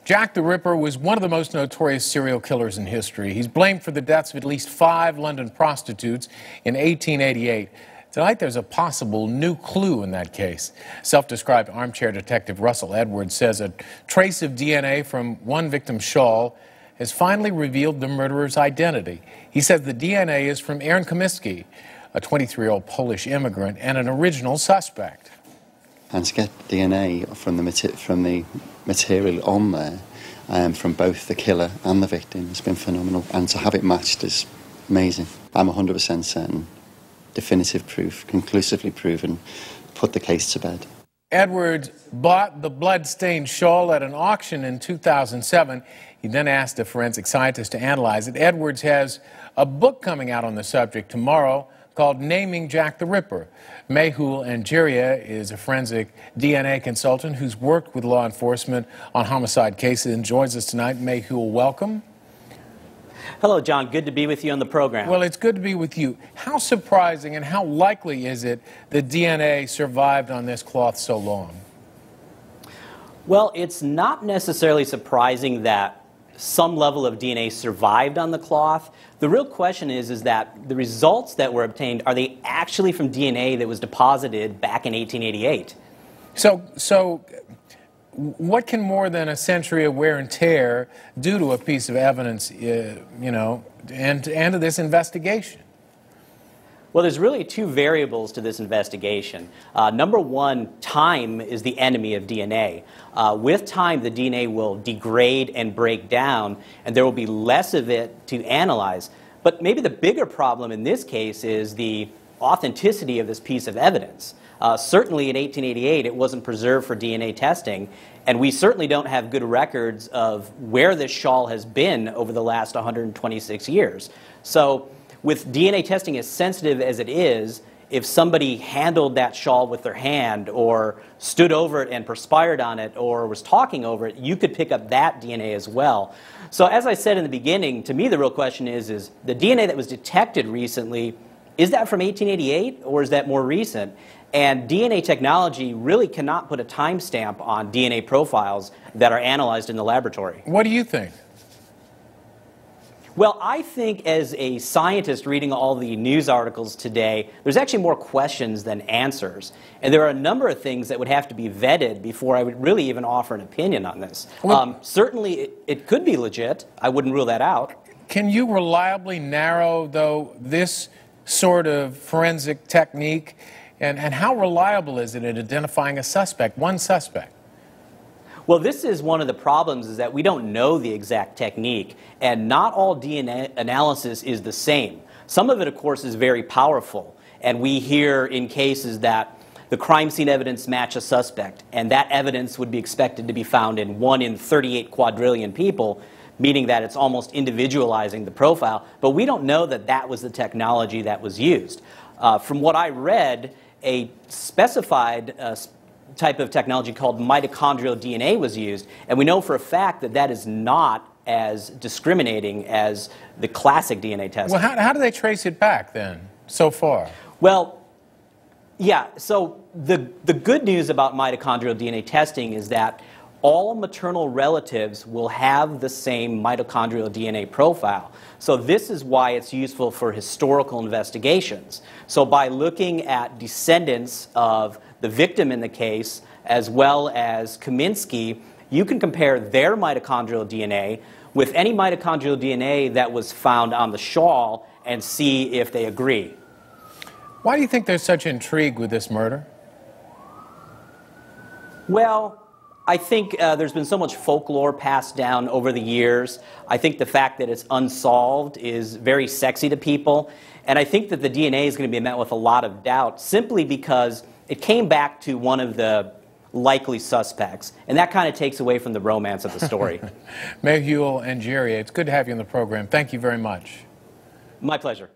Jack the Ripper was one of the most notorious serial killers in history. He's blamed for the deaths of at least 5 London prostitutes in 1888. Tonight, there's a possible new clue in that case. Self-described armchair detective Russell Edwards says a trace of DNA from one victim's shawl has finally revealed the murderer's identity. He says the DNA is from Aaron Comiskey, a 23-year-old Polish immigrant and an original suspect. And to get DNA from the material on there, from both the killer and the victim, has been phenomenal. And to have it matched is amazing. I'm 100% certain. Definitive proof, conclusively proven, put the case to bed. Edwards bought the blood-stained shawl at an auction in 2007. He then asked a forensic scientist to analyze it. Edwards has a book coming out on the subject tomorrow called Naming Jack the Ripper. Mehul Anjaria is a forensic DNA consultant who's worked with law enforcement on homicide cases and joins us tonight. Mehul, welcome. Hello, John. Good to be with you on the program. Well, it's good to be with you. How surprising and how likely is it that DNA survived on this cloth so long? Well, it's not necessarily surprising that some level of DNA survived on the cloth. The real question is that the results that were obtained, are they actually from DNA that was deposited back in 1888? So what can more than a century of wear and tear do to a piece of evidence, and to this investigation? Well, there's really 2 variables to this investigation. Number one, time is the enemy of DNA. With time, the DNA will degrade and break down, and there will be less of it to analyze. But maybe the bigger problem in this case is the authenticity of this piece of evidence. Certainly in 1888, it wasn't preserved for DNA testing, and we certainly don't have good records of where this shawl has been over the last 126 years. So with DNA testing as sensitive as it is, if somebody handled that shawl with their hand or stood over it and perspired on it or was talking over it, you could pick up that DNA as well. So as I said in the beginning, to me the real question is the DNA that was detected recently, is that from 1888 or is that more recent? And DNA technology really cannot put a timestamp on DNA profiles that are analyzed in the laboratory. What do you think? Well, I think as a scientist reading all the news articles today, there's actually more questions than answers. And there are a number of things that would have to be vetted before I would really even offer an opinion on this. Certainly, it could be legit. I wouldn't rule that out. Can you reliably narrow, though, this sort of forensic technique? And how reliable is it in identifying a suspect, one suspect? Well, this is one of the problems, is that we don't know the exact technique, and not all DNA analysis is the same. Some of it, of course, is very powerful, and we hear in cases that the crime scene evidence match a suspect, and that evidence would be expected to be found in 1 in 38 quadrillion people, meaning that it's almost individualizing the profile, but we don't know that that was the technology that was used. From what I read, a specified type of technology called mitochondrial DNA was used, and we know for a fact that that is not as discriminating as the classic DNA testing. Well, how do they trace it back then, so far? Well, yeah, so the good news about mitochondrial DNA testing is that all maternal relatives will have the same mitochondrial DNA profile. So this is why it's useful for historical investigations. So by looking at descendants of the victim in the case, as well as Comiskey, you can compare their mitochondrial DNA with any mitochondrial DNA that was found on the shawl and see if they agree. Why do you think there's such intrigue with this murder? Well, I think there's been so much folklore passed down over the years. I think the fact that it's unsolved is very sexy to people. And I think that the DNA is going to be met with a lot of doubt simply because it came back to one of the likely suspects. And that kind of takes away from the romance of the story. Mehul Anjaria, it's good to have you on the program. Thank you very much. My pleasure.